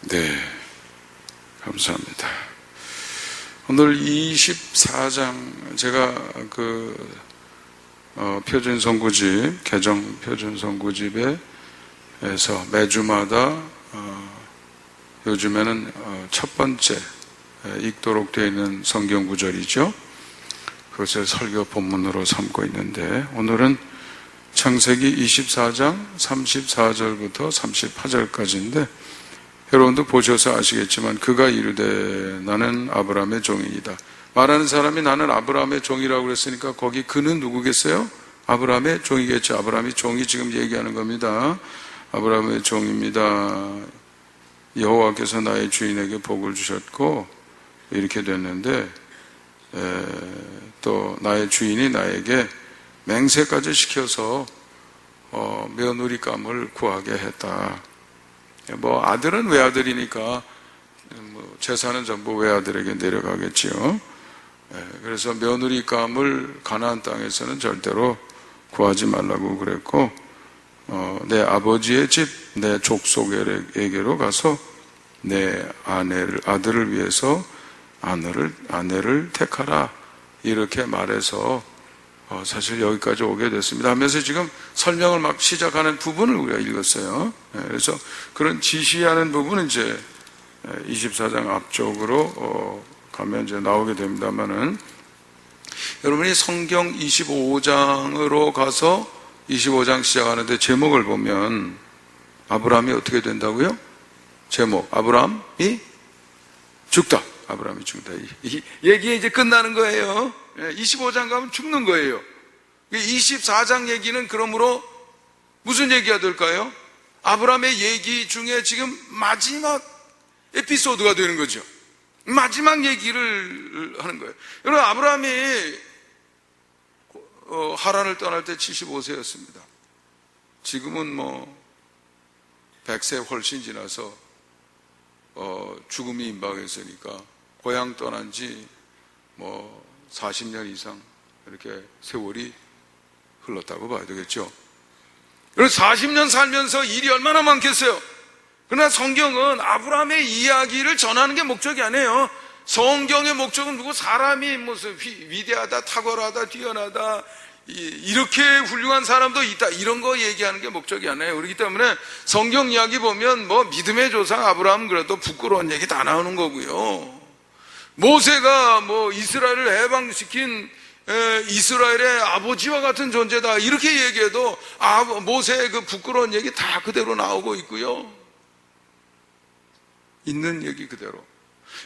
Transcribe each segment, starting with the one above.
네, 감사합니다. 오늘 24장, 제가 표준 선구집, 개정 표준 선구집에서 매주마다 요즘에는 첫 번째 읽도록 되어 있는 성경 구절이죠. 그것을 설교 본문으로 삼고 있는데, 오늘은 창세기 24장 34절부터 38절까지인데, 여러분도 보셔서 아시겠지만, 그가 이르되 나는 아브라함의 종이다. 말하는 사람이 나는 아브라함의 종이라고 그랬으니까 거기 그는 누구겠어요? 아브라함의 종이겠죠. 아브라함이 종이 지금 얘기하는 겁니다. 아브라함의 종입니다. 여호와께서 나의 주인에게 복을 주셨고 이렇게 됐는데, 또 나의 주인이 나에게 맹세까지 시켜서 며느리감을 구하게 했다. 아들은 외아들이니까 재산은 전부 외아들에게 내려가겠지요. 그래서 며느리감을 가나안 땅에서는 절대로 구하지 말라고 그랬고, 내 아버지의 집, 내 족속에게로 가서 내 아들을 위해서 아내를 택하라, 이렇게 말해서 사실 여기까지 오게 됐습니다 하면서 지금 설명을 막 시작하는 부분을 우리가 읽었어요. 그래서 그런 지시하는 부분은 이제 24장 앞쪽으로 가면 이제 나오게 됩니다만은, 여러분이 성경 25장으로 가서 25장 시작하는데 제목을 보면 아브라함이 어떻게 된다고요? 제목, 아브라함이 죽다. 아브라함이 죽다. 이 얘기 이제 끝나는 거예요. 25장 가면 죽는 거예요. 24장 얘기는 그러므로 무슨 얘기가 될까요? 아브라함의 얘기 중에 지금 마지막 에피소드가 되는 거죠. 마지막 얘기를 하는 거예요. 여러분, 아브라함이 하란을 떠날 때 75세였습니다. 지금은 100세 훨씬 지나서 죽음이 임박했으니까 고향 떠난 지 40년 이상 이렇게 세월이 흘렀다고 봐야 되겠죠. 그래서 40년 살면서 일이 얼마나 많겠어요. 그러나 성경은 아브라함의 이야기를 전하는 게 목적이 아니에요. 성경의 목적은 누구 사람이 무슨 위대하다, 탁월하다, 뛰어나다, 이렇게 훌륭한 사람도 있다, 이런 거 얘기하는 게 목적이 아니에요. 그렇기 때문에 성경 이야기 보면 믿음의 조상 아브라함은 그래도 부끄러운 얘기 다 나오는 거고요. 모세가 이스라엘을 해방시킨 이스라엘의 아버지와 같은 존재다, 이렇게 얘기해도 모세의 그 부끄러운 얘기 다 그대로 나오고 있고요. 있는 얘기 그대로.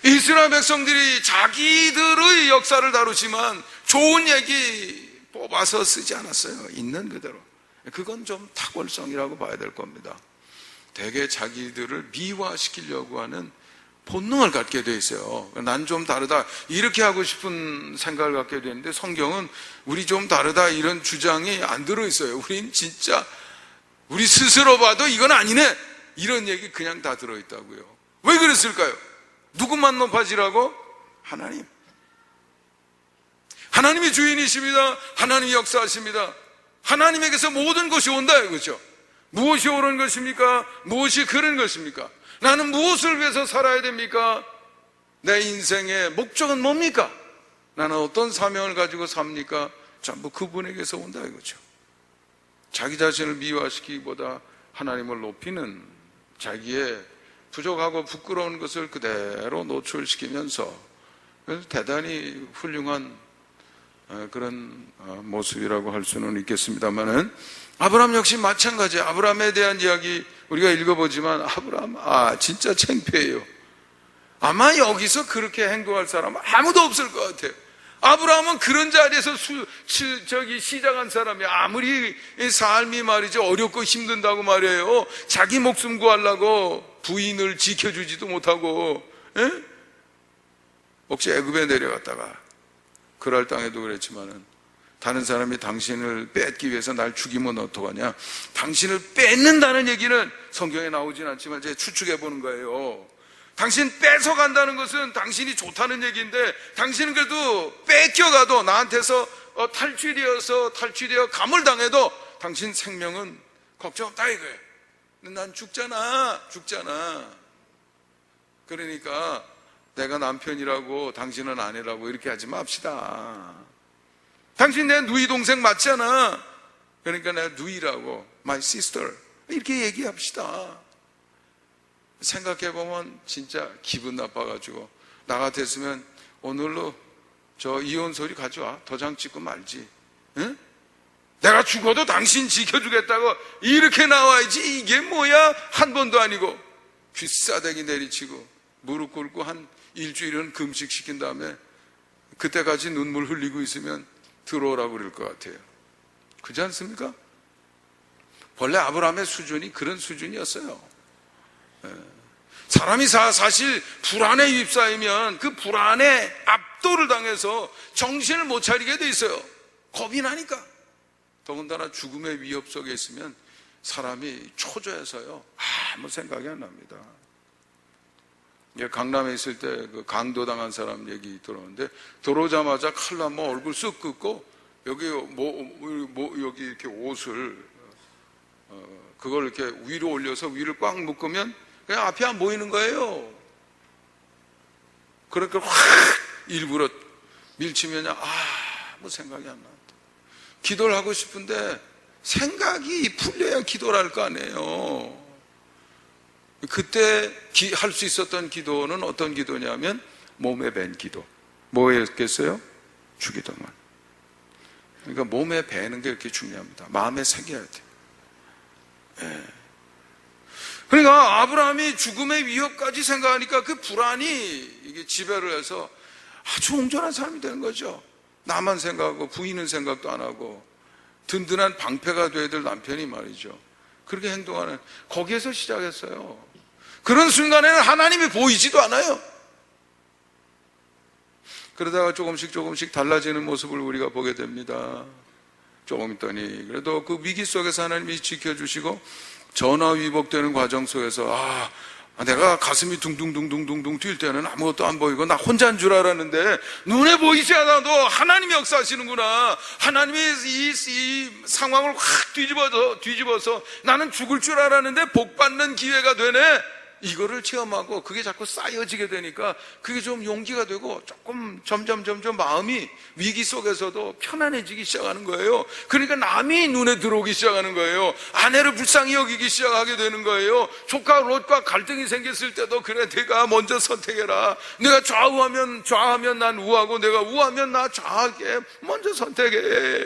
이스라엘 백성들이 자기들의 역사를 다루지만 좋은 얘기 뽑아서 쓰지 않았어요. 있는 그대로. 그건 좀 탁월성이라고 봐야 될 겁니다. 되게 자기들을 미화시키려고 하는 본능을 갖게 돼 있어요. 난 좀 다르다, 이렇게 하고 싶은 생각을 갖게 되는데, 성경은 우리 좀 다르다 이런 주장이 안 들어있어요. 우린 진짜 우리 스스로 봐도 이건 아니네, 이런 얘기 그냥 다 들어있다고요. 왜 그랬을까요? 누구만 높아지라고? 하나님. 하나님이 주인이십니다. 하나님이 역사하십니다. 하나님에게서 모든 것이 온다, 이거죠. 무엇이 옳은 것입니까? 무엇이 그른 것입니까? 나는 무엇을 위해서 살아야 됩니까? 내 인생의 목적은 뭡니까? 나는 어떤 사명을 가지고 삽니까? 전부 그분에게서 온다, 이거죠. 자기 자신을 미화시키기보다 하나님을 높이는, 자기의 부족하고 부끄러운 것을 그대로 노출시키면서 대단히 훌륭한 그런 모습이라고 할 수는 있겠습니다만은, 아브라함 역시 마찬가지예요. 아브라함에 대한 이야기 우리가 읽어보지만, 아브라함 진짜 창피해요. 아마 여기서 그렇게 행동할 사람은 아무도 없을 것 같아요. 아브라함은 그런 자리에서 시작한 사람이, 아무리 삶이 말이죠 어렵고 힘든다고 말이에요, 자기 목숨 구하려고 부인을 지켜주지도 못하고, 혹시 애굽에 내려갔다가, 그랄 땅에도 그랬지만은, 다른 사람이 당신을 뺏기 위해서 날 죽이면 어떡하냐, 당신을 뺏는다는 얘기는 성경에 나오진 않지만 제가 추측해 보는 거예요. 당신 뺏어간다는 것은 당신이 좋다는 얘기인데, 당신은 그래도 뺏겨가도 나한테서 탈취되어 감을 당해도 당신 생명은 걱정 없다, 이거예요. 난 죽잖아. 그러니까 내가 남편이라고 당신은 아내라고 이렇게 하지 맙시다. 당신 내 누이 동생 맞잖아. 그러니까 내가 누이라고, my sister 이렇게 얘기합시다. 생각해보면 진짜 기분 나빠가지고 나 같았으면 오늘로 저 이혼 소리 가져와. 도장 찍고 말지. 응? 내가 죽어도 당신 지켜주겠다고 이렇게 나와야지. 이게 뭐야? 한 번도 아니고 귀싸대기 내리치고 무릎 꿇고 한 일주일은 금식시킨 다음에 그때까지 눈물 흘리고 있으면 들어오라고 그럴 것 같아요. 그렇지 않습니까? 원래 아브라함의 수준이 그런 수준이었어요. 사람이 사실 불안에 휩싸이면 그 불안에 압도를 당해서 정신을 못 차리게 돼 있어요. 겁이 나니까. 더군다나 죽음의 위협 속에 있으면 사람이 초조해서요 아무 생각이 안 납니다. 강남에 있을 때 그 강도당한 사람 얘기 들었는데, 들어오자마자 칼로 한번 얼굴 쓱 긋고 여기 여기 이렇게 옷을 그걸 이렇게 위로 올려서 위를 꽉 묶으면 그냥 앞이 안 보이는 거예요. 그러니까 확 일부러 밀치면 아무 생각이 안 나. 기도를 하고 싶은데 생각이 풀려야 기도를 할 거 아니에요. 그때 할 수 있었던 기도는 어떤 기도냐면 몸에 밴 기도. 뭐였겠어요? 주기도만. 그러니까 몸에 배는 게 이렇게 중요합니다. 마음에 새겨야 돼요. 네. 그러니까 아브라함이 죽음의 위협까지 생각하니까 그 불안이 이게 지배를 해서 아주 온전한 사람이 되는 거죠. 나만 생각하고 부인은 생각도 안 하고 든든한 방패가 돼야 될 남편이 말이죠. 그렇게 행동하는, 거기에서 시작했어요. 그런 순간에는 하나님이 보이지도 않아요. 그러다가 조금씩 달라지는 모습을 우리가 보게 됩니다. 조금 있더니 그래도 그 위기 속에서 하나님이 지켜주시고 전화위복되는 과정 속에서 내가 가슴이 둥둥둥둥둥둥 뛸 때는 아무것도 안 보이고 나 혼자인 줄 알았는데 눈에 보이지 않아도 하나님이 역사하시는구나. 하나님이 이 상황을 확 뒤집어서 나는 죽을 줄 알았는데 복 받는 기회가 되네. 이거를 체험하고 그게 자꾸 쌓여지게 되니까 그게 좀 용기가 되고 조금 점점 마음이 위기 속에서도 편안해지기 시작하는 거예요. 그러니까 남이 눈에 들어오기 시작하는 거예요. 아내를 불쌍히 여기기 시작하게 되는 거예요. 조카 롯과 갈등이 생겼을 때도 그래, 내가 먼저 선택해라. 내가 좌하면 난 우하고 내가 우하면 나 좌하게 먼저 선택해.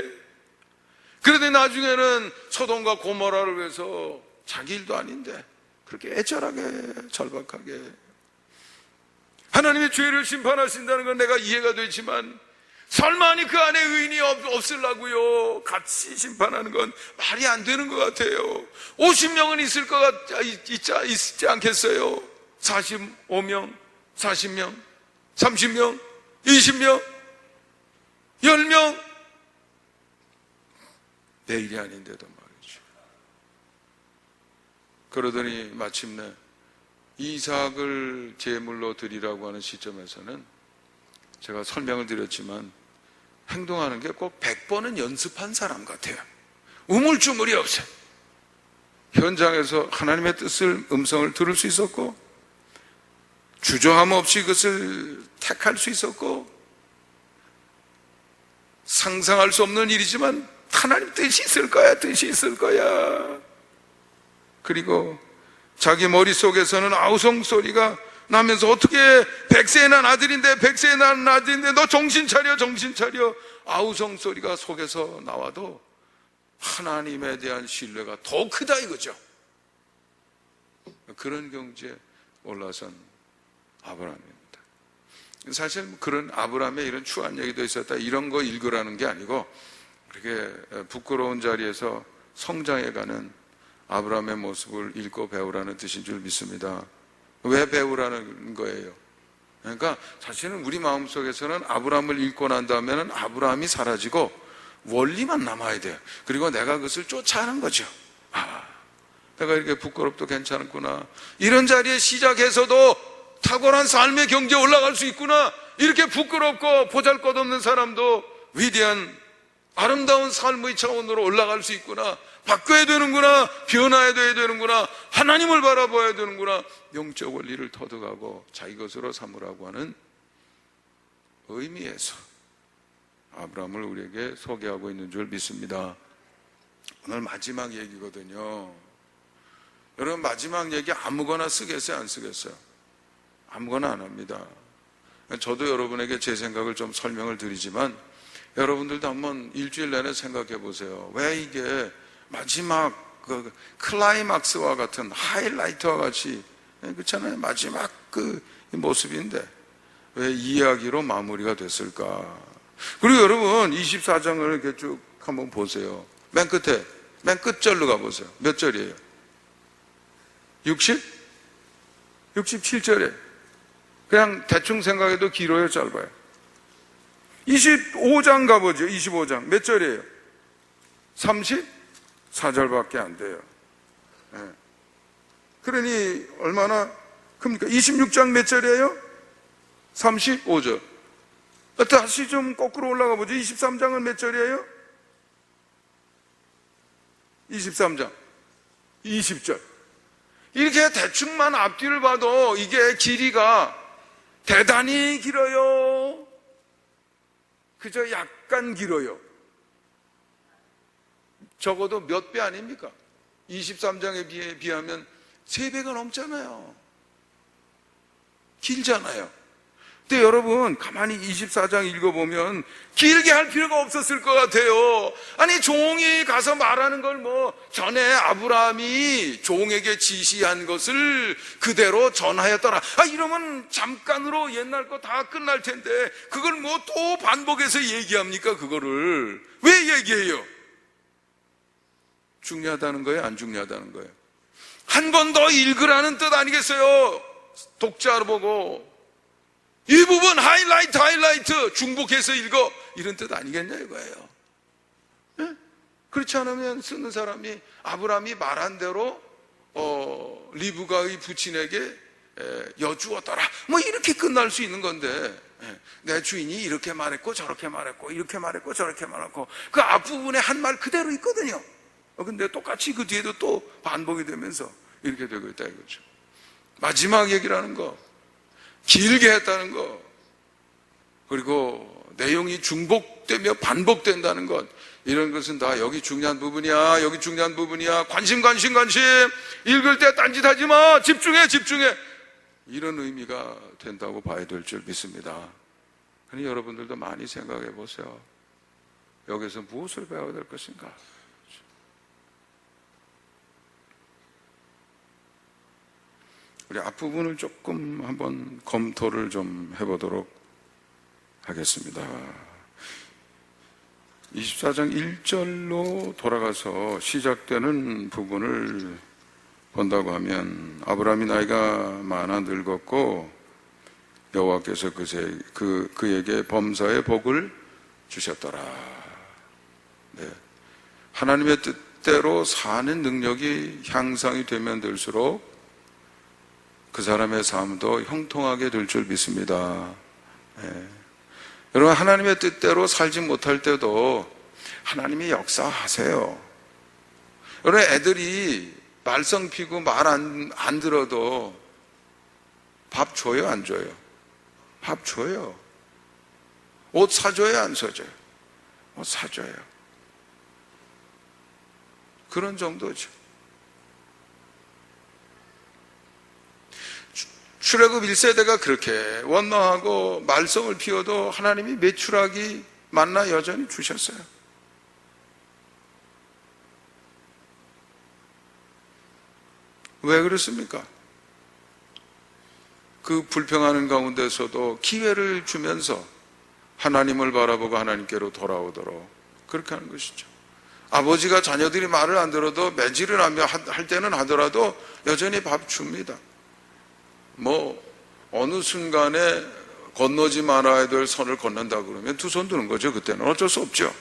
그러더니 나중에는 소돔과 고모라를 위해서 자기 일도 아닌데 그렇게 애절하게 절박하게 하나님의 죄를 심판하신다는 건 내가 이해가 되지만 설마니 그 안에 의인이 없으려고요 같이 심판하는 건 말이 안 되는 것 같아요. 50명은 있지 않겠어요? 45명, 40명, 30명, 20명, 10명. 내 일이 아닌데도 말이죠. 그러더니 마침내 이삭을 제물로 드리라고 하는 시점에서는 제가 설명을 드렸지만 행동하는 게 꼭 100번은 연습한 사람 같아요. 우물쭈물이 없어요. 현장에서 하나님의 뜻을, 음성을 들을 수 있었고 주저함 없이 그것을 택할 수 있었고 상상할 수 없는 일이지만 하나님 뜻이 있을 거야. 그리고 자기 머릿속에서는 아우성 소리가 나면서 어떻게 100세에 난 아들인데 너 정신 차려. 아우성 소리가 속에서 나와도 하나님에 대한 신뢰가 더 크다 이거죠. 그런 경지에 올라선 아브라함입니다. 사실 그런 아브라함의 이런 추한 얘기도 있었다 이런 거 읽으라는 게 아니고 그렇게 부끄러운 자리에서 성장해가는 아브라함의 모습을 읽고 배우라는 뜻인 줄 믿습니다. 왜 배우라는 거예요? 그러니까 사실은 우리 마음속에서는 아브라함을 읽고 난 다음에는 아브라함이 사라지고 원리만 남아야 돼요. 그리고 내가 그것을 쫓아하는 거죠. 내가 이렇게 부끄럽도 괜찮았구나. 이런 자리에 시작해서도 탁월한 삶의 경지에 올라갈 수 있구나. 이렇게 부끄럽고 보잘것없는 사람도 위대한 아름다운 삶의 차원으로 올라갈 수 있구나. 바꿔야 되는구나, 변화해야 되는구나, 하나님을 바라봐야 되는구나, 영적 원리를 터득하고 자기 것으로 삼으라고 하는 의미에서 아브라함을 우리에게 소개하고 있는 줄 믿습니다. 오늘 마지막 얘기거든요. 여러분, 마지막 얘기 아무거나 쓰겠어요, 안 쓰겠어요? 아무거나 안 합니다. 저도 여러분에게 제 생각을 좀 설명을 드리지만 여러분들도 한번 일주일 내내 생각해 보세요. 왜 이게 마지막 그 클라이막스와 같은 하이라이트와 같이, 그렇잖아요, 마지막 그 모습인데 왜 이 이야기로 마무리가 됐을까? 그리고 여러분 24장을 이렇게 쭉 한번 보세요. 맨 끝에, 맨 끝절로 가보세요. 몇 절이에요? 67절에. 그냥 대충 생각해도 길어요, 짧아요? 25장 가보죠. 25장 몇 절이에요? 34절밖에 안 돼요. 네. 그러니 얼마나 큽니까? 26장 몇 절이에요? 35절. 다시 좀 거꾸로 올라가 보죠. 23장은 몇 절이에요? 23장 20절. 이렇게 대충만 앞뒤를 봐도 이게 길이가 대단히 길어요? 그저 약간 길어요? 적어도 몇 배 아닙니까? 23장에 비하면 3배가 넘잖아요. 길잖아요. 근데 여러분 가만히 24장 읽어보면 길게 할 필요가 없었을 것 같아요. 아니, 종이 가서 말하는 걸 뭐 전에 아브라함이 종에게 지시한 것을 그대로 전하였더라, 이러면 잠깐으로 옛날 거 다 끝날 텐데 그걸 뭐 또 반복해서 얘기합니까? 그거를 왜 얘기해요? 중요하다는 거예요, 안 중요하다는 거예요? 한 번 더 읽으라는 뜻 아니겠어요? 독자로 보고 이 부분 하이라이트 중복해서 읽어, 이런 뜻 아니겠냐 이거예요. 네? 그렇지 않으면 쓰는 사람이 아브라함이 말한 대로 리브가의 부친에게 여주었더라, 뭐 이렇게 끝날 수 있는 건데, 내 주인이 이렇게 말했고 저렇게 말했고 이렇게 말했고 저렇게 말했고 그 앞부분에 한 말 그대로 있거든요. 근데 똑같이 그 뒤에도 또 반복이 되면서 이렇게 되고 있다 이거죠. 마지막 얘기라는 거, 길게 했다는 거, 그리고 내용이 중복되며 반복된다는 것, 이런 것은 다 여기 중요한 부분이야, 여기 중요한 부분이야, 관심 읽을 때 딴짓하지 마, 집중해 이런 의미가 된다고 봐야 될 줄 믿습니다. 그러니 여러분들도 많이 생각해 보세요. 여기서 무엇을 배워야 될 것인가? 우리 앞부분을 조금 한번 검토를 좀 해보도록 하겠습니다. 24장 1절로 돌아가서 시작되는 부분을 본다고 하면 아브라함이 나이가 많아 늙었고 여호와께서 그에게 범사의 복을 주셨더라. 네. 하나님의 뜻대로 사는 능력이 향상이 되면 될수록 그 사람의 삶도 형통하게 될 줄 믿습니다. 네. 여러분, 하나님의 뜻대로 살지 못할 때도 하나님이 역사하세요. 여러분, 애들이 말썽 피고 말 안 들어도 밥 줘요, 안 줘요? 밥 줘요. 옷 사줘요, 안 사줘요? 옷 사줘요. 그런 정도죠. 출애굽 1세대가 그렇게 원망하고 말썽을 피워도 하나님이 메추라기 만나 여전히 주셨어요. 왜 그렇습니까? 그 불평하는 가운데서도 기회를 주면서 하나님을 바라보고 하나님께로 돌아오도록 그렇게 하는 것이죠. 아버지가 자녀들이 말을 안 들어도 매질을 하며 할 때는 하더라도 여전히 밥 줍니다. 뭐 어느 순간에 건너지 말아야 될 선을 건넌다 그러면 두 손 드는 거죠. 그때는 어쩔 수 없죠.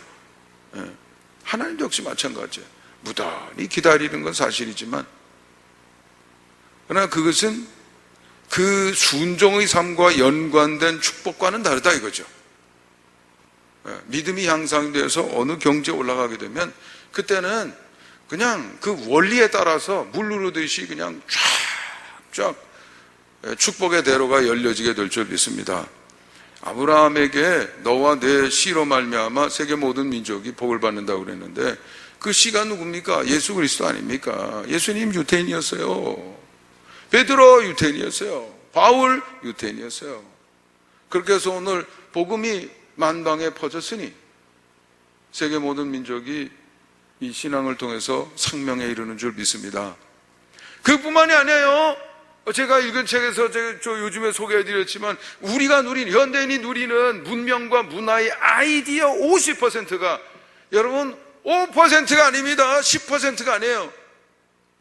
하나님도 역시 마찬가지예요. 무단히 기다리는 건 사실이지만, 그러나 그것은 그 순종의 삶과 연관된 축복과는 다르다 이거죠. 믿음이 향상돼서 어느 경지에 올라가게 되면 그때는 그냥 그 원리에 따라서 물 흐르듯이 그냥 쫙쫙 축복의 대로가 열려지게 될 줄 믿습니다. 아브라함에게 너와 내 씨로 말미암아 세계 모든 민족이 복을 받는다고 그랬는데 그 씨가 누굽니까? 예수 그리스도 아닙니까? 예수님 유태인이었어요. 베드로 유태인이었어요. 바울 유태인이었어요. 그렇게 해서 오늘 복음이 만방에 퍼졌으니 세계 모든 민족이 이 신앙을 통해서 생명에 이르는 줄 믿습니다. 그뿐만이 아니에요. 제가 읽은 책에서 저 요즘에 소개해드렸지만 우리가 누리는, 현대인이 누리는 문명과 문화의 아이디어 50%가 여러분 5%가 아닙니다. 10%가 아니에요.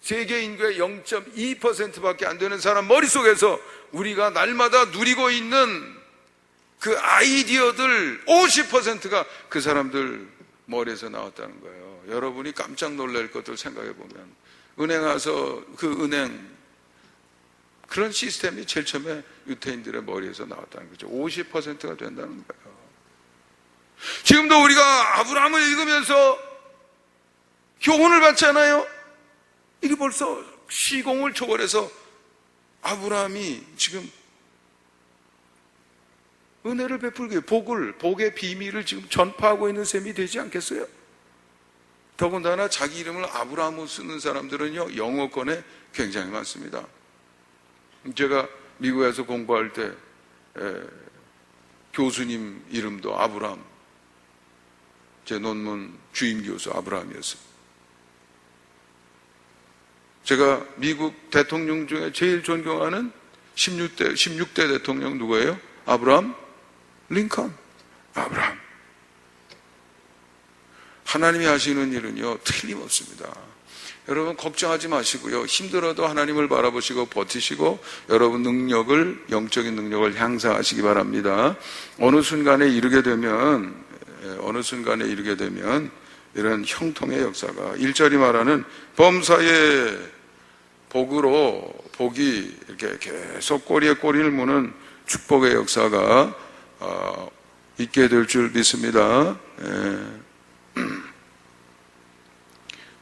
세계 인구의 0.2%밖에 안 되는 사람 머릿속에서 우리가 날마다 누리고 있는 그 아이디어들 50%가 그 사람들 머리에서 나왔다는 거예요. 여러분이 깜짝 놀랄 것들 생각해 보면 은행 가서 그 은행 그런 시스템이 제일 처음에 유태인들의 머리에서 나왔다는 거죠. 50%가 된다는 거예요. 지금도 우리가 아브라함을 읽으면서 교훈을 받잖아요. 이게 벌써 시공을 초월해서 아브라함이 지금 은혜를 베풀게 복의 비밀을 지금 전파하고 있는 셈이 되지 않겠어요? 더군다나 자기 이름을 아브라함으로 쓰는 사람들은요, 영어권에 굉장히 많습니다. 제가 미국에서 공부할 때 교수님 이름도 아브라함, 제 논문 주임 교수 아브라함이었어요. 제가 미국 대통령 중에 제일 존경하는 16대 대통령 누구예요? 아브라함 링컨. 아브라함. 하나님이 하시는 일은요 틀림없습니다. 여러분 걱정하지 마시고요, 힘들어도 하나님을 바라보시고 버티시고 여러분 영적인 능력을 향상하시기 바랍니다. 어느 순간에 이르게 되면 이런 형통의 역사가 1절이 말하는 범사의 복이 이렇게 계속 꼬리에 꼬리를 무는 축복의 역사가 있게 될 줄 믿습니다.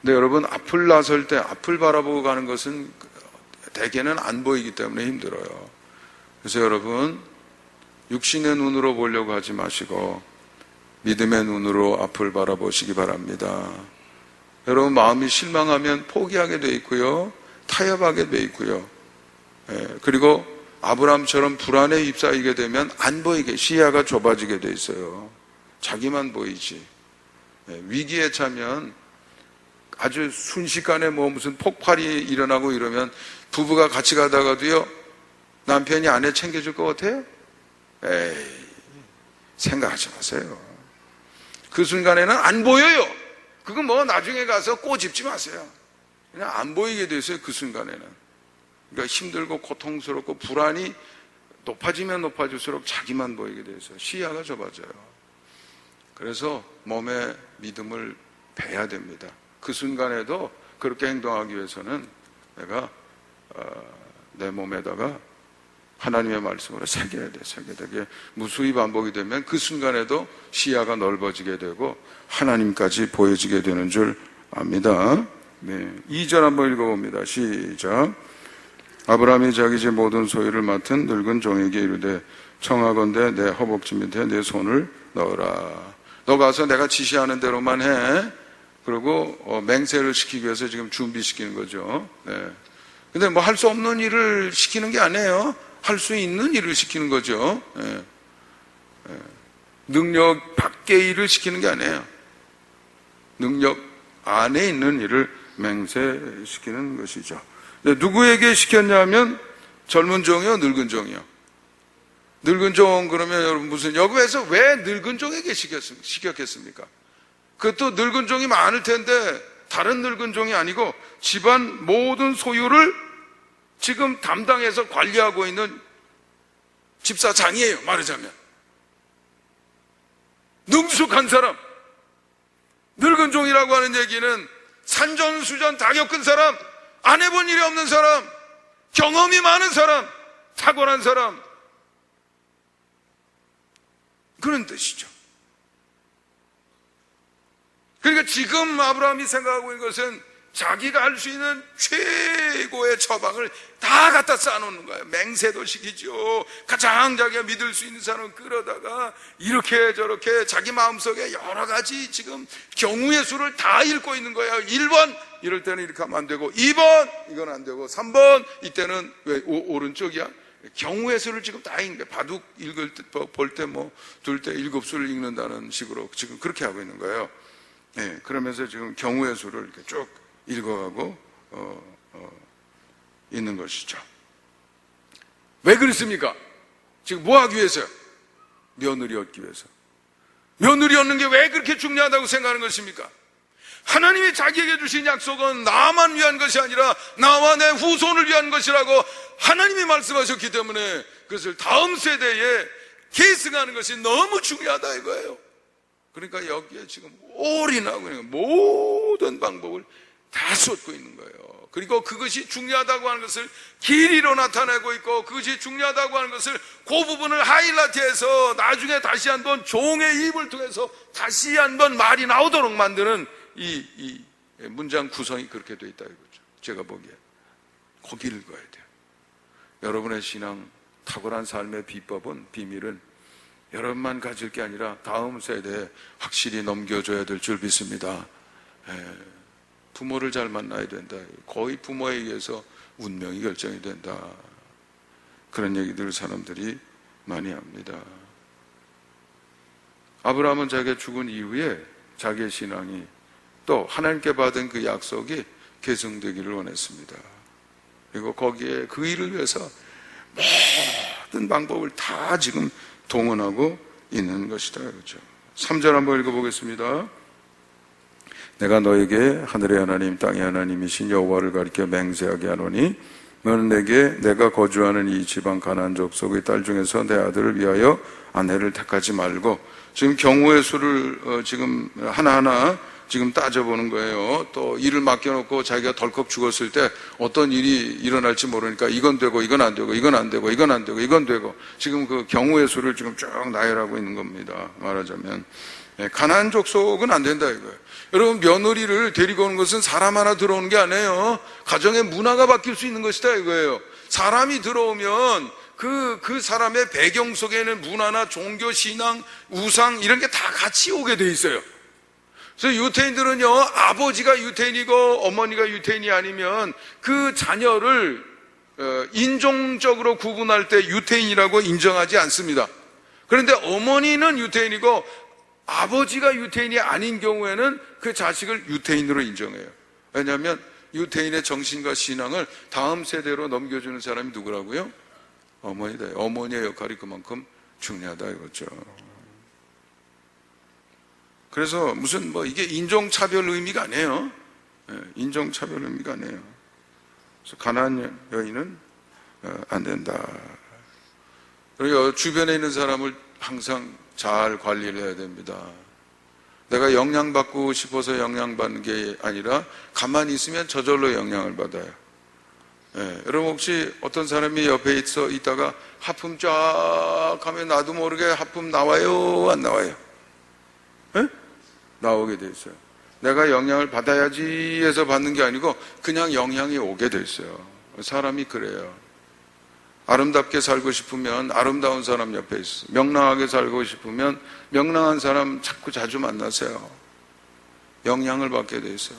근데 여러분, 앞을 나설 때 앞을 바라보고 가는 것은 대개는 안 보이기 때문에 힘들어요. 그래서 여러분, 육신의 눈으로 보려고 하지 마시고 믿음의 눈으로 앞을 바라보시기 바랍니다. 여러분, 마음이 실망하면 포기하게 돼 있고요, 타협하게 돼 있고요, 그리고 아브라함처럼 불안에 휩싸이게 되면 안 보이게, 시야가 좁아지게 돼 있어요. 자기만 보이지. 위기에 차면 아주 순식간에 무슨 폭발이 일어나고 이러면 부부가 같이 가다가도요, 남편이 아내 챙겨줄 것 같아요? 에이, 생각하지 마세요. 그 순간에는 안 보여요. 그건 나중에 가서 꼬집지 마세요. 그냥 안 보이게 됐어요, 그 순간에는. 그러니까 힘들고 고통스럽고 불안이 높아지면 높아질수록 자기만 보이게 돼서 시야가 좁아져요. 그래서 몸에 믿음을 배야 됩니다. 그 순간에도 그렇게 행동하기 위해서는 내가 내 몸에다가 하나님의 말씀으로 새겨야 돼. 새겨야 무수히 반복이 되면 그 순간에도 시야가 넓어지게 되고 하나님까지 보여지게 되는 줄 압니다. 네, 2절 한번 읽어봅니다. 시작. 아브라함이 자기 집 모든 소유를 맡은 늙은 종에게 이르되 청하건대 내 허벅지 밑에 내 손을 넣어라. 너 가서 내가 지시하는 대로만 해. 그리고 맹세를 시키기 위해서 지금 준비시키는 거죠. 네. 근데 할 수 없는 일을 시키는 게 아니에요. 할 수 있는 일을 시키는 거죠. 네. 네. 능력 밖의 일을 시키는 게 아니에요. 능력 안에 있는 일을 맹세시키는 것이죠. 근데 누구에게 시켰냐면 젊은 종이요, 늙은 종이요. 늙은 종 그러면 여러분 여기에서 왜 늙은 종에게 시켰겠습니까? 그것도 늙은 종이 많을 텐데 다른 늙은 종이 아니고 집안 모든 소유를 지금 담당해서 관리하고 있는 집사장이에요, 말하자면. 능숙한 사람. 늙은 종이라고 하는 얘기는 산전수전 다 겪은 사람, 안 해본 일이 없는 사람, 경험이 많은 사람, 탁월한 사람, 그런 뜻이죠. 그러니까 지금 아브라함이 생각하고 있는 것은 자기가 할 수 있는 최고의 처방을 다 갖다 쌓아놓는 거예요. 맹세도 시키죠. 가장 자기가 믿을 수 있는 사람을 끌어다가 이렇게 저렇게 자기 마음속에 여러 가지 지금 경우의 수를 다 읽고 있는 거예요. 1번 이럴 때는 이렇게 하면 안 되고, 2번 이건 안 되고, 3번 이때는 왜 오른쪽이야? 경우의 수를 지금 다 읽는 거예요. 바둑 읽을 때, 볼 때 뭐 둘 때 7수를 읽는다는 식으로 지금 그렇게 하고 있는 거예요. 네, 그러면서 지금 경우의 수를 이렇게 쭉 읽어가고 있는 것이죠. 왜 그렇습니까? 지금 뭐 하기 위해서요? 며느리 얻기 위해서. 며느리 얻는 게 왜 그렇게 중요하다고 생각하는 것입니까? 하나님이 자기에게 주신 약속은 나만 위한 것이 아니라 나와 내 후손을 위한 것이라고 하나님이 말씀하셨기 때문에 그것을 다음 세대에 계승하는 것이 너무 중요하다 이거예요. 그러니까 여기에 지금 올인하고 있는 모든 방법을 다 쏟고 있는 거예요. 그리고 그것이 중요하다고 하는 것을 길이로 나타내고 있고, 그것이 중요하다고 하는 것을 그 부분을 하이라이트해서 나중에 다시 한번 종의 입을 통해서 다시 한번 말이 나오도록 만드는 이 문장 구성이 그렇게 되어 있다 이거죠. 제가 보기에 거기를 읽어야 돼요. 여러분의 신앙 탁월한 삶의 비밀은 여러분만 가질 게 아니라 다음 세대에 확실히 넘겨줘야 될 줄 믿습니다. 부모를 잘 만나야 된다. 거의 부모에 의해서 운명이 결정이 된다. 그런 얘기들을 사람들이 많이 합니다. 아브라함은 자기가 죽은 이후에 자기의 신앙이 또 하나님께 받은 그 약속이 계승되기를 원했습니다. 그리고 거기에 그 일을 위해서 모든 방법을 다 지금 동원하고 있는 것이다. 그렇죠. 3절 한번 읽어보겠습니다. 내가 너에게 하늘의 하나님 땅의 하나님이신 여호와를 가리켜 맹세하게 하노니 너는 내게 내가 거주하는 이 지방 가나안 족속의 딸 중에서 내 아들을 위하여 아내를 택하지 말고, 지금 경우의 수를 지금 하나하나 지금 따져보는 거예요. 또 일을 맡겨놓고 자기가 덜컥 죽었을 때 어떤 일이 일어날지 모르니까 이건 되고 이건 안 되고 이건 안 되고 이건 안 되고 이건 되고, 지금 그 경우의 수를 지금 쭉 나열하고 있는 겁니다. 말하자면 가나안 족속은 안 된다 이거예요. 여러분, 며느리를 데리고 오는 것은 사람 하나 들어오는 게 아니에요. 가정의 문화가 바뀔 수 있는 것이다 이거예요. 사람이 들어오면 그 사람의 배경 속에는 문화나 종교, 신앙, 우상 이런 게 다 같이 오게 돼 있어요. 그래서 유태인들은요, 아버지가 유태인이고 어머니가 유태인이 아니면 그 자녀를 인종적으로 구분할 때 유태인이라고 인정하지 않습니다. 그런데 어머니는 유태인이고 아버지가 유태인이 아닌 경우에는 그 자식을 유태인으로 인정해요. 왜냐하면 유태인의 정신과 신앙을 다음 세대로 넘겨주는 사람이 누구라고요? 어머니다. 어머니의 역할이 그만큼 중요하다 이거죠. 그래서 무슨 이게 인종차별 의미가 아니에요. 인종차별 의미가 아니에요. 그래서 가나안 여인은 안 된다. 그리고 주변에 있는 사람을 항상 잘 관리를 해야 됩니다. 내가 영향받고 싶어서 영향받는 게 아니라 가만히 있으면 저절로 영향을 받아요. 여러분, 혹시 어떤 사람이 옆에 있다가 하품 쫙 하면 나도 모르게 하품 나와요? 안 나와요? 나오게 돼 있어요. 내가 영향을 받아야지 해서 받는 게 아니고 그냥 영향이 오게 돼 있어요. 사람이 그래요. 아름답게 살고 싶으면 아름다운 사람 옆에 있어. 명랑하게 살고 싶으면 명랑한 사람 자주 만나세요. 영향을 받게 돼 있어요.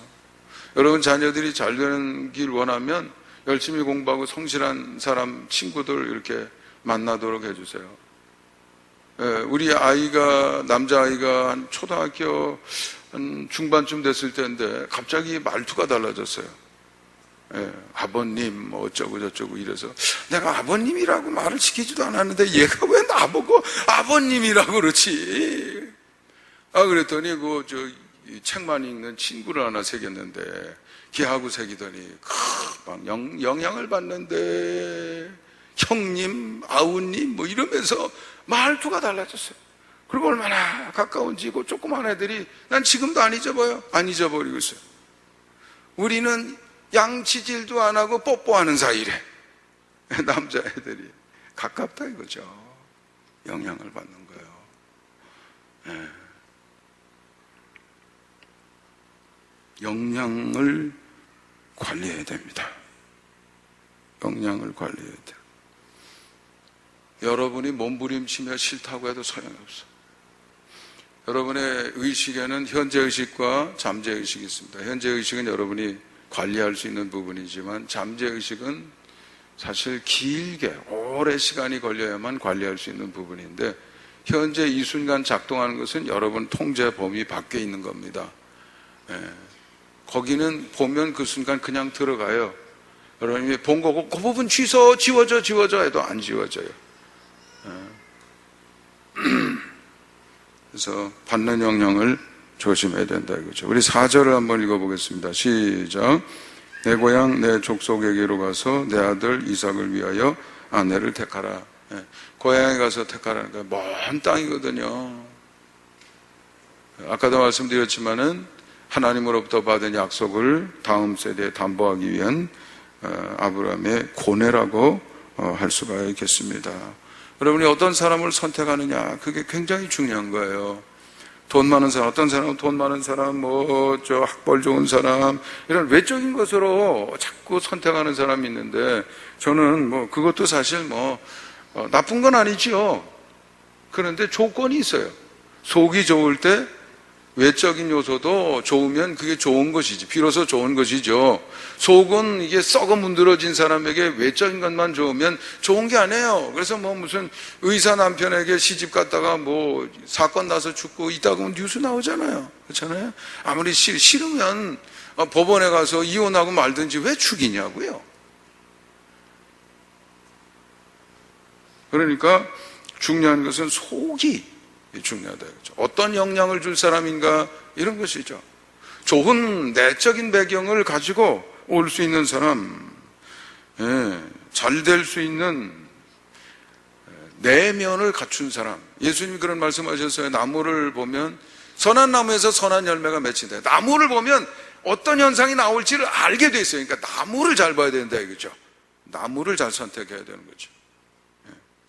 여러분, 자녀들이 잘 되는 길 원하면 열심히 공부하고 성실한 사람, 친구들 이렇게 만나도록 해주세요. 우리 아이가, 남자아이가 한 초등학교 한 중반쯤 됐을 때인데 갑자기 말투가 달라졌어요. 아버님 뭐 어쩌고 저쩌고 이래서 내가 아버님이라고 말을 시키지도 않았는데 얘가 왜 나보고 아버님이라고 그렇지? 그랬더니 책만 읽는 친구를 하나 새겼는데 걔하고 새기더니 막 영향을 받는데 형님, 아우님 뭐 이러면서 말투가 달라졌어요. 그리고 얼마나 가까운지 그 조그만 애들이 난 지금도 안 잊어버리고 있어요. 우리는 양치질도 안 하고 뽀뽀하는 사이래. 남자애들이 가깝다 이거죠. 영향을 받는 거예요. 영향을 관리해야 됩니다. 영양을 관리해야 돼요. 여러분이 몸부림치며 싫다고 해도 소용이 없어. 여러분의 의식에는 현재의식과 잠재의식이 있습니다. 현재의식은 여러분이 관리할 수 있는 부분이지만 잠재의식은 사실 길게 오래 시간이 걸려야만 관리할 수 있는 부분인데 현재 이 순간 작동하는 것은 여러분 통제 범위 밖에 있는 겁니다. 거기는 보면 그 순간 그냥 들어가요. 여러분이 본 거고 그 부분 지워져 해도 안 지워져요. 그래서 받는 영향을 조심해야 된다 이거죠. 우리 4절을 한번 읽어보겠습니다. 시작. 내 고향 내 족속에게로 가서 내 아들 이삭을 위하여 아내를 택하라. 고향에 가서 택하라는 거예요. 먼 땅이거든요. 아까도 말씀드렸지만은 하나님으로부터 받은 약속을 다음 세대에 담보하기 위한 아브라함의 고뇌라고 할 수가 있겠습니다. 여러분이 어떤 사람을 선택하느냐, 그게 굉장히 중요한 거예요. 돈 많은 사람, 어떤 사람은 돈 많은 사람, 학벌 좋은 사람, 이런 외적인 것으로 자꾸 선택하는 사람이 있는데, 저는 그것도 사실 나쁜 건 아니지요. 그런데 조건이 있어요. 속이 좋을 때 외적인 요소도 좋으면 그게 좋은 것이지. 비로소 좋은 것이죠. 속은 이게 썩어 문드러진 사람에게 외적인 것만 좋으면 좋은 게 아니에요. 그래서 무슨 의사 남편에게 시집 갔다가 사건 나서 죽고 있다고 하면 뉴스 나오잖아요. 그렇잖아요. 아무리 싫으면 법원에 가서 이혼하고 말든지 왜 죽이냐고요. 그러니까 중요한 것은 속이 중요하다. 어떤 영향을 줄 사람인가 이런 것이죠. 좋은 내적인 배경을 가지고 올 수 있는 사람, 잘 될 수 있는 내면을 갖춘 사람. 예수님이 그런 말씀하셨어요. 나무를 보면 선한 나무에서 선한 열매가 맺힌다. 나무를 보면 어떤 현상이 나올지를 알게 돼 있어요. 그러니까 나무를 잘 봐야 된다 이거죠. 나무를 잘 선택해야 되는 거죠.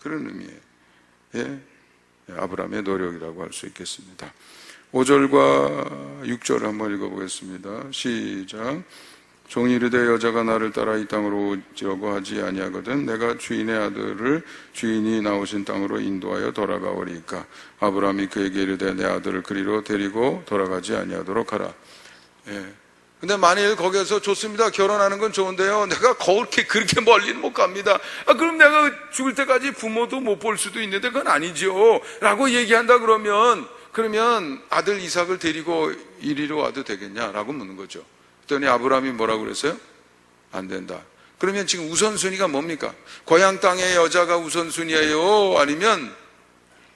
그런 의미예요. 아브라함의 노력이라고 할 수 있겠습니다. 5절과 6절을 한번 읽어보겠습니다. 시작. 종이 이르되 여자가 나를 따라 이 땅으로 오려고 하지 아니하거든 내가 주인의 아들을 주인이 나오신 땅으로 인도하여 돌아가오리이까. 아브라함이 그에게 이르되 내 아들을 그리로 데리고 돌아가지 아니하도록 하라. 근데 만일 거기에서 좋습니다. 결혼하는 건 좋은데요. 내가 그렇게 멀리는 못 갑니다. 그럼 내가 죽을 때까지 부모도 못 볼 수도 있는데 그건 아니죠. 라고 얘기한다 그러면 아들 이삭을 데리고 이리로 와도 되겠냐라고 묻는 거죠. 그랬더니 아브라함이 뭐라고 그랬어요? 안 된다. 그러면 지금 우선순위가 뭡니까? 고향 땅의 여자가 우선순위예요? 아니면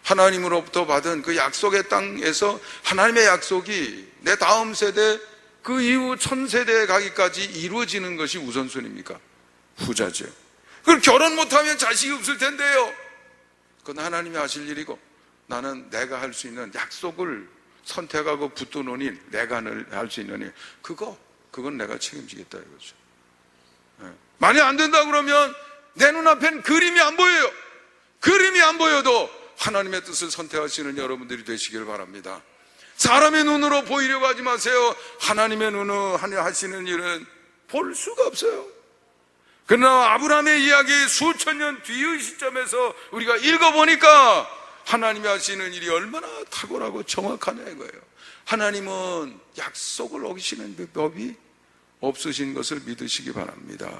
하나님으로부터 받은 그 약속의 땅에서 하나님의 약속이 내 다음 세대 그 이후 1000세대에 가기까지 이루어지는 것이 우선순위입니까? 후자죠. 그걸 결혼 못하면 자식이 없을 텐데요. 그건 하나님이 하실 일이고 나는 내가 할 수 있는 약속을 선택하고 붙드노니 내가 할 수 있는 일 그건 내가 책임지겠다 이거죠. 만약 안 된다 그러면 내 눈앞엔 그림이 안 보여요. 그림이 안 보여도 하나님의 뜻을 선택하시는 여러분들이 되시길 바랍니다. 사람의 눈으로 보이려고 하지 마세요. 하나님의 눈으로 하시는 일은 볼 수가 없어요. 그러나 아브라함의 이야기 수천 년 뒤의 시점에서 우리가 읽어보니까 하나님이 하시는 일이 얼마나 탁월하고 정확하냐 이거예요. 하나님은 약속을 어기시는 법이 없으신 것을 믿으시기 바랍니다.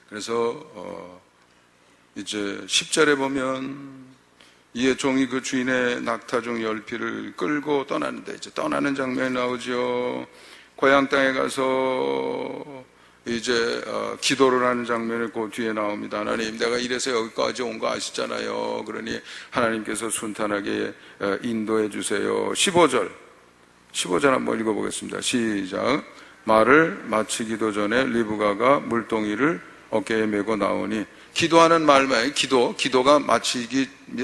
그래서 이제 10절에 보면 이에 종이 그 주인의 낙타종 10匹를 끌고 떠나는데 이제 떠나는 장면이 나오죠. 고향 땅에 가서 이제 기도를 하는 장면이 그 뒤에 나옵니다. 하나님 내가 이래서 여기까지 온 거 아시잖아요. 그러니 하나님께서 순탄하게 인도해 주세요. 15절 한번 읽어보겠습니다. 시작. 말을 마치기도 전에 리브가가 물동이를 어깨에 메고 나오니 기도하는 말만 기도가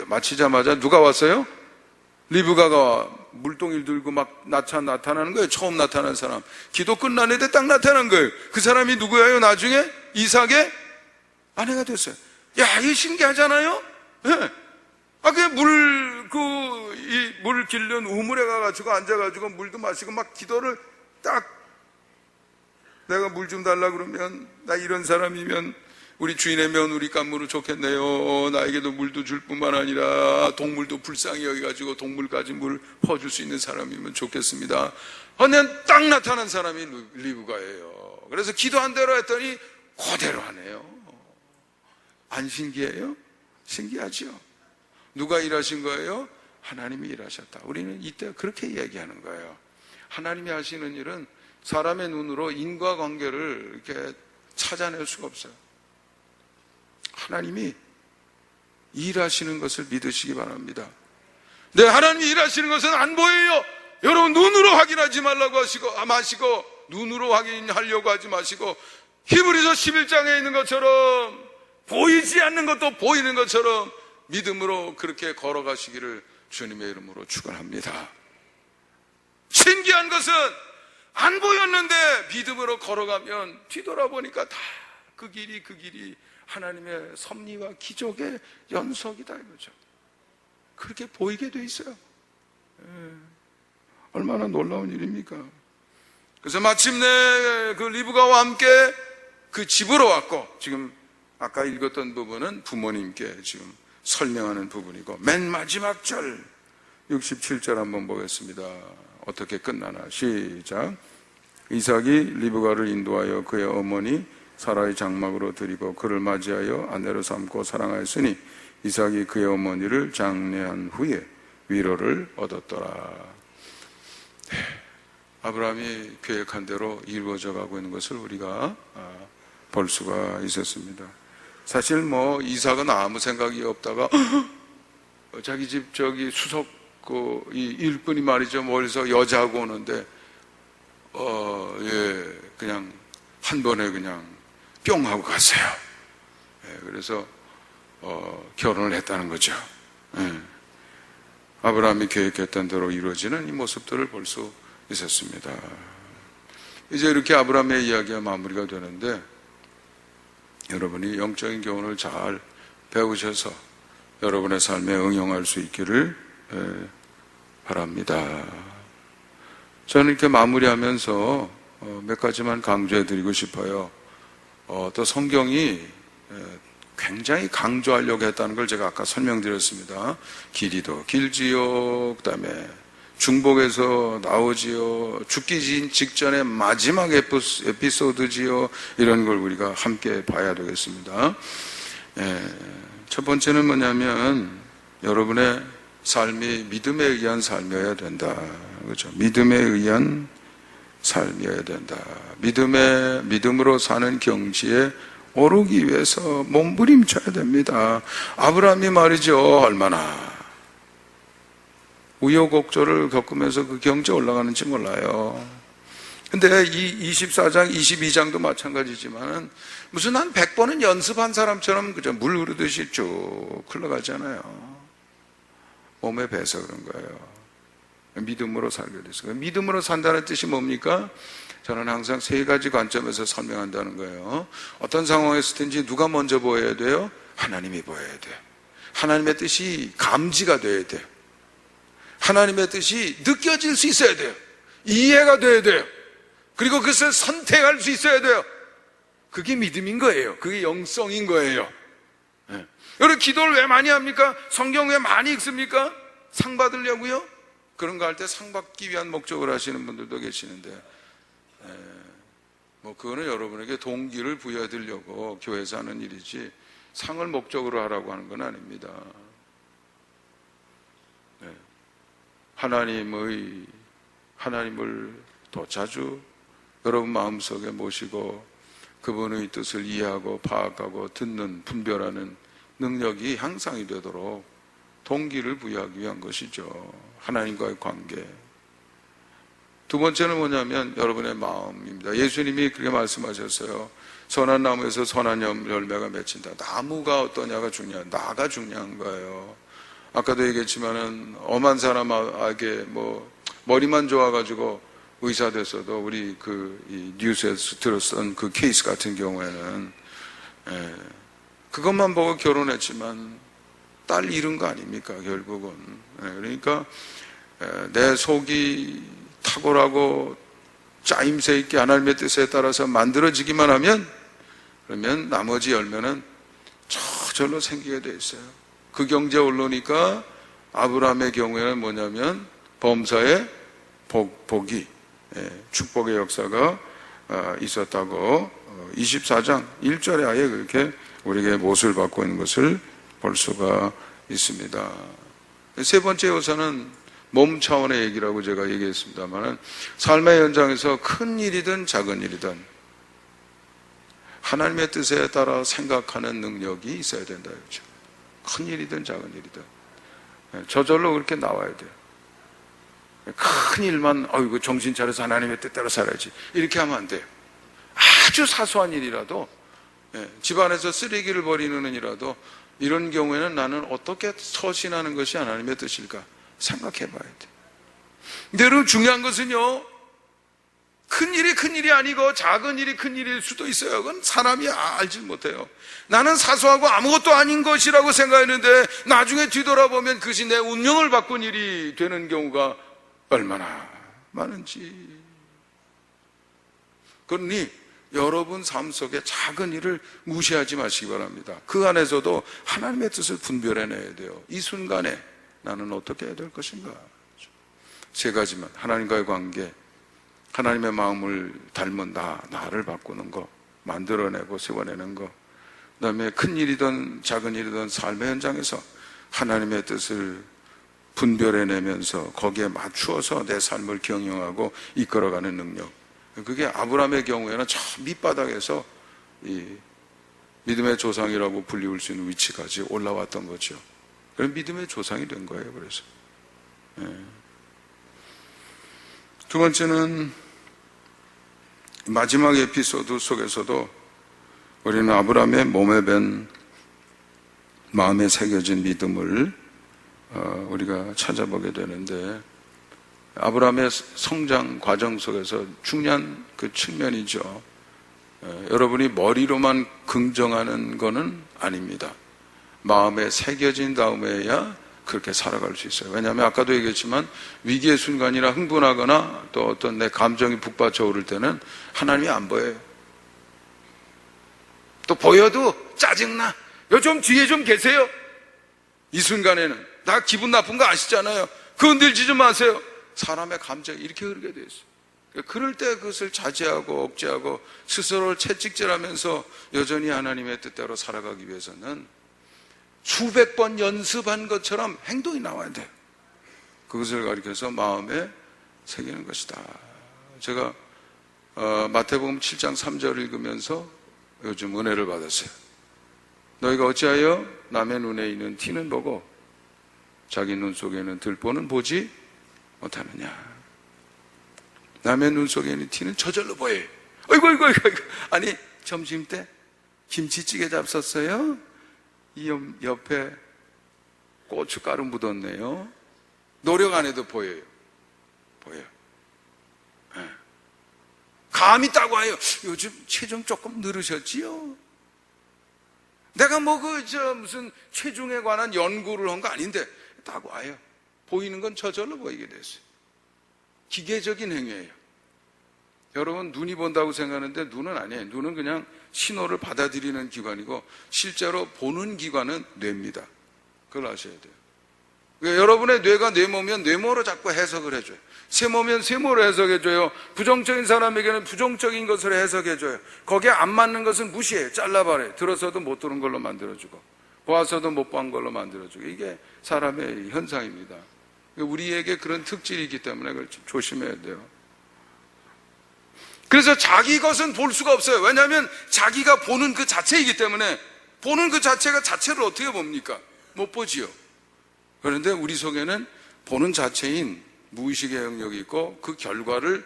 마치자마자 누가 왔어요? 리브가가 물동이를 들고 막 나타나는 거예요. 처음 나타난 사람. 기도 끝났는데 딱 나타난 거예요. 그 사람이 누구예요? 나중에 이삭의 아내가 됐어요. 야, 이거 신기하잖아요? 네. 물 길른 우물에 가가지고 앉아가지고 물도 마시고 막 기도를 딱, 내가 물 좀 달라 그러면, 나 이런 사람이면 우리 주인의 며느리 감으로 좋겠네요. 나에게도 물도 줄 뿐만 아니라 동물도 불쌍히 여기가지고 동물까지 물 퍼줄 수 있는 사람이면 좋겠습니다. 그냥 딱 나타난 사람이 리브가예요. 그래서 기도한 대로 했더니 그대로 하네요. 안 신기해요? 신기하죠. 누가 일하신 거예요? 하나님이 일하셨다. 우리는 이때 그렇게 이야기하는 거예요. 하나님이 하시는 일은 사람의 눈으로 인과관계를 이렇게 찾아낼 수가 없어요. 하나님이 일하시는 것을 믿으시기 바랍니다. 네, 하나님이 일하시는 것은 안 보여요. 여러분, 눈으로 확인하지 말라고 마시고 눈으로 확인하려고 하지 마시고, 히브리서 11장에 있는 것처럼 보이지 않는 것도 보이는 것처럼 믿음으로 그렇게 걸어가시기를 주님의 이름으로 축원합니다. 신기한 것은 안 보였는데 믿음으로 걸어가면 뒤돌아보니까 다 그 길이 하나님의 섭리와 기적의 연속이다 이거죠. 그렇게 보이게 돼 있어요. 얼마나 놀라운 일입니까? 그래서 마침내 그 리브가와 함께 그 집으로 왔고, 지금 아까 읽었던 부분은 부모님께 지금 설명하는 부분이고, 맨 마지막 절 67절 한번 보겠습니다. 어떻게 끝나나. 시작. 이삭이 리브가를 인도하여 그의 어머니 사라의 장막으로 들이고 그를 맞이하여 아내로 삼고 사랑하였으니 이삭이 그의 어머니를 장례한 후에 위로를 얻었더라. 아브라함이 계획한 대로 이루어져 가고 있는 것을 우리가 볼 수가 있었습니다. 사실 이삭은 아무 생각이 없다가 자기 집 수석 이 일꾼이 말이죠, 멀리서 여자하고 오는데 그냥 한 번에 그냥 뿅 하고 갔어요. 그래서 결혼을 했다는 거죠. 아브라함이 계획했던 대로 이루어지는 이 모습들을 볼 수 있었습니다. 이제 이렇게 아브라함의 이야기가 마무리가 되는데, 여러분이 영적인 교훈을 잘 배우셔서 여러분의 삶에 응용할 수 있기를 바랍니다. 저는 이렇게 마무리하면서 몇 가지만 강조해 드리고 싶어요. 또 성경이 굉장히 강조하려고 했다는 걸 제가 아까 설명드렸습니다. 길이도 길지요, 그 다음에 중복에서 나오지요, 죽기 직전의 마지막 에피소드지요, 이런 걸 우리가 함께 봐야 되겠습니다. 첫 번째는 뭐냐면 여러분의 삶이 믿음에 의한 삶이어야 된다. 그렇죠? 믿음에 의한 삶이어야 된다. 믿음으로 사는 경지에 오르기 위해서 몸부림쳐야 됩니다. 아브라함이 말이죠, 얼마나 우여곡절을 겪으면서 그 경지에 올라가는지 몰라요. 근데 이 24장, 22장도 마찬가지지만 무슨 한 100번은 연습한 사람처럼 그저 물 흐르듯이 쭉 흘러가잖아요. 몸에 배서 그런 거예요. 믿음으로 살게 됐어요. 믿음으로 산다는 뜻이 뭡니까? 저는 항상 세 가지 관점에서 설명한다는 거예요. 어떤 상황에서든지 누가 먼저 보여야 돼요? 하나님이 보여야 돼요. 하나님의 뜻이 감지가 돼야 돼요. 하나님의 뜻이 느껴질 수 있어야 돼요. 이해가 돼야 돼요. 그리고 그것을 선택할 수 있어야 돼요. 그게 믿음인 거예요. 그게 영성인 거예요. 여러분, 기도를 왜 많이 합니까? 성경 왜 많이 읽습니까? 상 받으려고요? 그런 거 할 때 상 받기 위한 목적을 하시는 분들도 계시는데, 그거는 여러분에게 동기를 부여해 드리려고 교회에서 하는 일이지 상을 목적으로 하라고 하는 건 아닙니다. 하나님을 더 자주 여러분 마음속에 모시고 그분의 뜻을 이해하고 파악하고 듣는, 분별하는 능력이 향상이 되도록 동기를 부여하기 위한 것이죠. 하나님과의 관계. 두 번째는 뭐냐면 여러분의 마음입니다. 예수님이 그렇게 말씀하셨어요. 선한 나무에서 선한 열매가 맺힌다. 나무가 어떠냐가 중요한, 나가 중요한 거예요. 아까도 얘기했지만은 엄한 사람에게 머리만 좋아가지고 의사 됐어도 우리 이 뉴스에서 들었던 그 케이스 같은 경우에는 그것만 보고 결혼했지만 딸 잃은 거 아닙니까 결국은. 그러니까 내 속이 탁월하고 짜임새 있게 하나님의 뜻에 따라서 만들어지기만 하면, 그러면 나머지 열매는 저절로 생기게 돼 있어요. 그 경제 올라오니까 아브라함의 경우에는 뭐냐면 범사의 복이, 축복의 역사가 있었다고 24장 1절에 아예 그렇게 우리에게 못을 받고 있는 것을 볼 수가 있습니다. 세 번째 요소는 몸 차원의 얘기라고 제가 얘기했습니다만, 삶의 현장에서 큰 일이든 작은 일이든 하나님의 뜻에 따라 생각하는 능력이 있어야 된다. 그렇죠? 큰 일이든 작은 일이든 저절로 그렇게 나와야 돼요. 큰 일만 이거 정신 차려서 하나님의 뜻대로 살아야지 이렇게 하면 안 돼요. 아주 사소한 일이라도, 집안에서 쓰레기를 버리는 일이라도, 이런 경우에는 나는 어떻게 서신하는 것이 하나님의 뜻일까 생각해 봐야 돼. 근데 여러분, 중요한 것은요, 큰 일이 큰 일이 아니고 작은 일이 큰 일일 수도 있어요. 그건 사람이 알지 못해요. 나는 사소하고 아무것도 아닌 것이라고 생각했는데 나중에 뒤돌아보면 그것이 내 운명을 바꾼 일이 되는 경우가 얼마나 많은지. 그러니 여러분 삶 속에 작은 일을 무시하지 마시기 바랍니다. 그 안에서도 하나님의 뜻을 분별해내야 돼요. 이 순간에 나는 어떻게 해야 될 것인가. 세 가지만: 하나님과의 관계, 하나님의 마음을 닮은 나를 바꾸는 거, 만들어내고 세워내는 거, 그 다음에 큰 일이든 작은 일이든 삶의 현장에서 하나님의 뜻을 분별해내면서 거기에 맞추어서 내 삶을 경영하고 이끌어가는 능력. 그게 아브라함의 경우에는 저 밑바닥에서 이 믿음의 조상이라고 불리울 수 있는 위치까지 올라왔던 거죠. 그런 믿음의 조상이 된 거예요. 그래서 두 번째는 마지막 에피소드 속에서도 우리는 아브라함의 몸에 밴 마음에 새겨진 믿음을 우리가 찾아보게 되는데, 아브라함의 성장 과정 속에서 중요한 그 측면이죠. 여러분이 머리로만 긍정하는 것은 아닙니다. 마음에 새겨진 다음에야 그렇게 살아갈 수 있어요. 왜냐하면 아까도 얘기했지만 위기의 순간이나 흥분하거나 또 어떤 내 감정이 북받쳐 오를 때는 하나님이 안 보여요. 또 보여도 짜증나. 좀 뒤에 좀 계세요. 이 순간에는 나 기분 나쁜 거 아시잖아요. 그거 흔들지 좀 마세요. 사람의 감정이 이렇게 흐르게 돼 있어요. 그럴 때 그것을 자제하고 억제하고 스스로를 채찍질하면서 여전히 하나님의 뜻대로 살아가기 위해서는 수백 번 연습한 것처럼 행동이 나와야 돼요. 그것을 가리켜서 마음에 새기는 것이다. 제가 마태복음 7장 3절을 읽으면서 요즘 은혜를 받았어요. 너희가 어찌하여 남의 눈에 있는 티는 보고 자기 눈 속에 있는 들보는 보지 못하느냐. 남의 눈 속에 있는 티는 저절로 보여요. 어이구. 아니, 점심때 김치찌개 잡섰어요? 이 옆에 고춧가루 묻었네요. 노력 안 해도 보여요. 감이 딱 와요. 요즘 체중 조금 늘으셨지요? 내가 무슨 체중에 관한 연구를 한 거 아닌데 딱 와요. 보이는 건 저절로 보이게 됐어요. 기계적인 행위예요. 여러분, 눈이 본다고 생각하는데 눈은 아니에요. 눈은 그냥 신호를 받아들이는 기관이고 실제로 보는 기관은 뇌입니다. 그걸 아셔야 돼요. 그러니까 여러분의 뇌가 뇌모면 뇌모로 자꾸 해석을 해줘요. 세모면 세모로 해석해줘요. 부정적인 사람에게는 부정적인 것을 해석해줘요. 거기에 안 맞는 것은 무시해요. 잘라버려요. 들어서도 못 들은 걸로 만들어주고 보아서도 못 본 걸로 만들어주고. 이게 사람의 현상입니다. 우리에게 그런 특질이 있기 때문에 그걸 조심해야 돼요. 그래서 자기 것은 볼 수가 없어요. 왜냐하면 자기가 보는 그 자체이기 때문에. 보는 그 자체가 자체를 어떻게 봅니까? 못 보지요. 그런데 우리 속에는 보는 자체인 무의식의 영역이 있고 그 결과를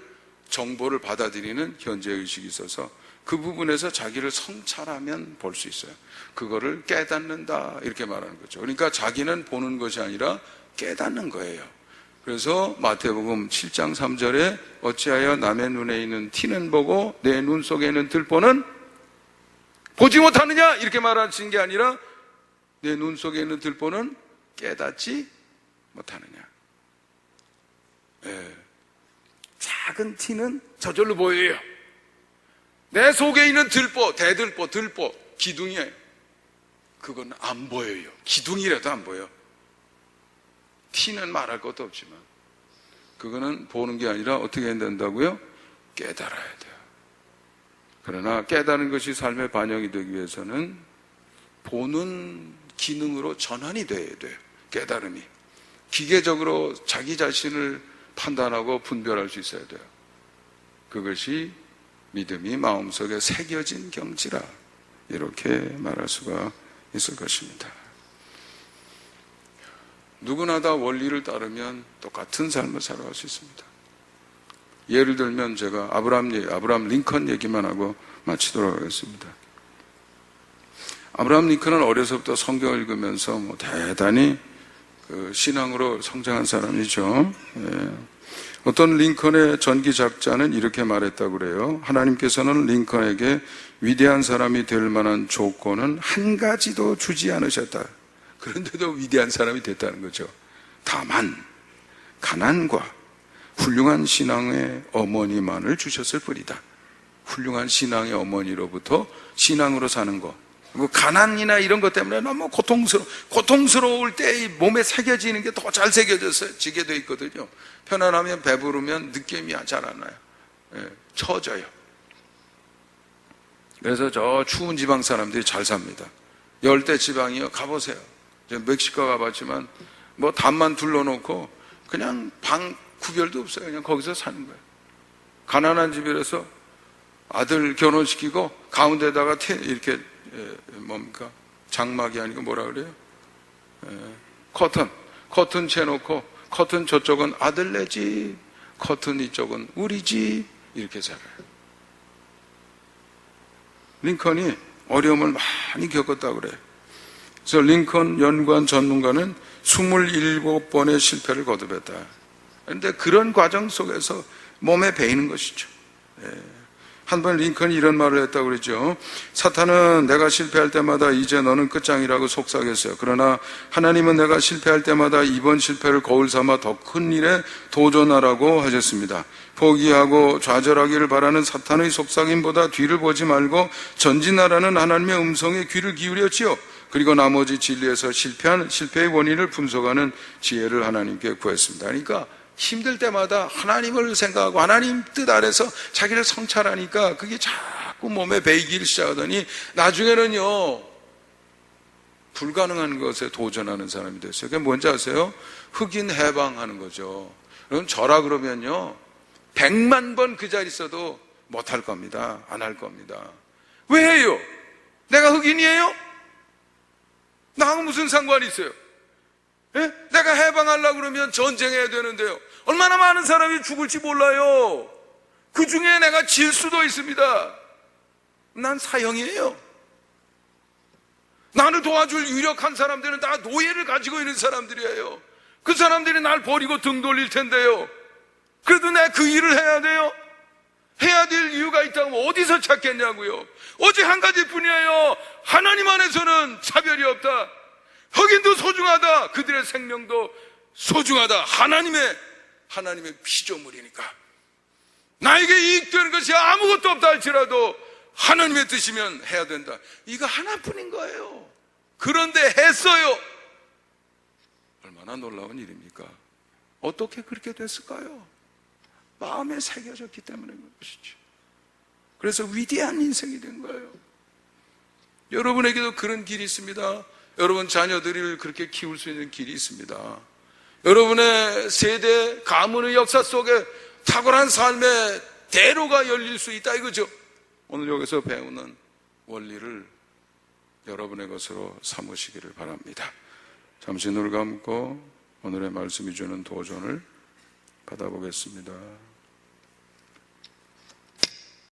정보를 받아들이는 현재의식이 있어서 그 부분에서 자기를 성찰하면 볼 수 있어요. 그거를 깨닫는다 이렇게 말하는 거죠. 그러니까 자기는 보는 것이 아니라 깨닫는 거예요. 그래서 마태복음 7장 3절에 어찌하여 남의 눈에 있는 티는 보고 내 눈 속에 있는 들보는 보지 못하느냐 이렇게 말하신 게 아니라 내 눈 속에 있는 들보는 깨닫지 못하느냐. 작은 티는 저절로 보여요. 내 속에 있는 들보, 대들보, 들보, 기둥이에요. 그건 안 보여요. 기둥이라도 안 보여. 티는 말할 것도 없지만 그거는 보는 게 아니라 어떻게 해야 된다고요? 깨달아야 돼요. 그러나 깨달은 것이 삶에 반영이 되기 위해서는 보는 기능으로 전환이 돼야 돼요. 깨달음이 기계적으로 자기 자신을 판단하고 분별할 수 있어야 돼요. 그것이 믿음이 마음속에 새겨진 경지라, 이렇게 말할 수가 있을 것입니다. 누구나 다 원리를 따르면 똑같은 삶을 살아갈 수 있습니다. 예를 들면 제가 아브라함 링컨 얘기만 하고 마치도록 하겠습니다. 아브라함 링컨은 어려서부터 성경을 읽으면서 대단히 신앙으로 성장한 사람이죠. 어떤 링컨의 전기작자는 이렇게 말했다고 그래요. 하나님께서는 링컨에게 위대한 사람이 될 만한 조건은 한 가지도 주지 않으셨다. 그런데도 위대한 사람이 됐다는 거죠. 다만 가난과 훌륭한 신앙의 어머니만을 주셨을 뿐이다. 훌륭한 신앙의 어머니로부터 신앙으로 사는 것, 가난이나 이런 것 때문에 너무 고통스러울 때 몸에 새겨지는 게 더 잘 새겨지게 돼 있거든요. 편안하면, 배부르면 느낌이 잘 안 나요. 처져요. 그래서 저 추운 지방 사람들이 잘 삽니다. 열대 지방이요, 가보세요. 멕시코 가봤지만 담만 둘러놓고 그냥 방 구별도 없어요. 그냥 거기서 사는 거예요. 가난한 집이라서 아들 결혼시키고 가운데다가 이렇게 장막이 아니고 뭐라 그래요? 커튼 채놓고, 커튼 저쪽은 아들네 집, 커튼 이쪽은 우리 집, 이렇게 살아요. 링컨이 어려움을 많이 겪었다고 그래요. 그래서 링컨 연구한 전문가는 27번의 실패를 거듭했다. 그런데 그런 과정 속에서 몸에 배이는 것이죠. 한번 링컨이 이런 말을 했다고 그랬죠. 사탄은 내가 실패할 때마다 이제 너는 끝장이라고 속삭였어요. 그러나 하나님은 내가 실패할 때마다 이번 실패를 거울 삼아 더 큰 일에 도전하라고 하셨습니다. 포기하고 좌절하기를 바라는 사탄의 속삭임보다 뒤를 보지 말고 전진하라는 하나님의 음성에 귀를 기울였지요. 그리고 나머지 진리에서 실패의 원인을 분석하는 지혜를 하나님께 구했습니다. 그러니까 힘들 때마다 하나님을 생각하고 하나님 뜻 아래서 자기를 성찰하니까 그게 자꾸 몸에 배이기 시작하더니 나중에는요, 불가능한 것에 도전하는 사람이 됐어요. 그게 뭔지 아세요? 흑인 해방하는 거죠. 그럼 저라 그러면요, 100만 번 그 자리 있어도 못할 겁니다. 안 할 겁니다. 왜 해요? 내가 흑인이에요? 나하고 무슨 상관이 있어요? 예? 내가 해방하려고 그러면 전쟁해야 되는데요. 얼마나 많은 사람이 죽을지 몰라요. 그 중에 내가 질 수도 있습니다. 난 사형이에요. 나를 도와줄 유력한 사람들은 다 노예를 가지고 있는 사람들이에요. 그 사람들이 날 버리고 등 돌릴 텐데요. 그래도 내가 그 일을 해야 돼요? 해야 될 이유가 있다고 어디서 찾겠냐고요. 오직 한 가지뿐이에요. 하나님 안에서는 차별이 없다. 흑인도 소중하다. 그들의 생명도 소중하다. 하나님의 피조물이니까. 나에게 이익되는 것이 아무것도 없다 할지라도 하나님의 뜻이면 해야 된다. 이거 하나뿐인 거예요. 그런데 했어요. 얼마나 놀라운 일입니까? 어떻게 그렇게 됐을까요? 마음에 새겨졌기 때문에 그런 것이죠. 그래서 위대한 인생이 된 거예요. 여러분에게도 그런 길이 있습니다. 여러분 자녀들을 그렇게 키울 수 있는 길이 있습니다. 여러분의 세대 가문의 역사 속에 탁월한 삶의 대로가 열릴 수 있다 이거죠. 오늘 여기서 배우는 원리를 여러분의 것으로 삼으시기를 바랍니다. 잠시 눈을 감고 오늘의 말씀이 주는 도전을 받아보겠습니다.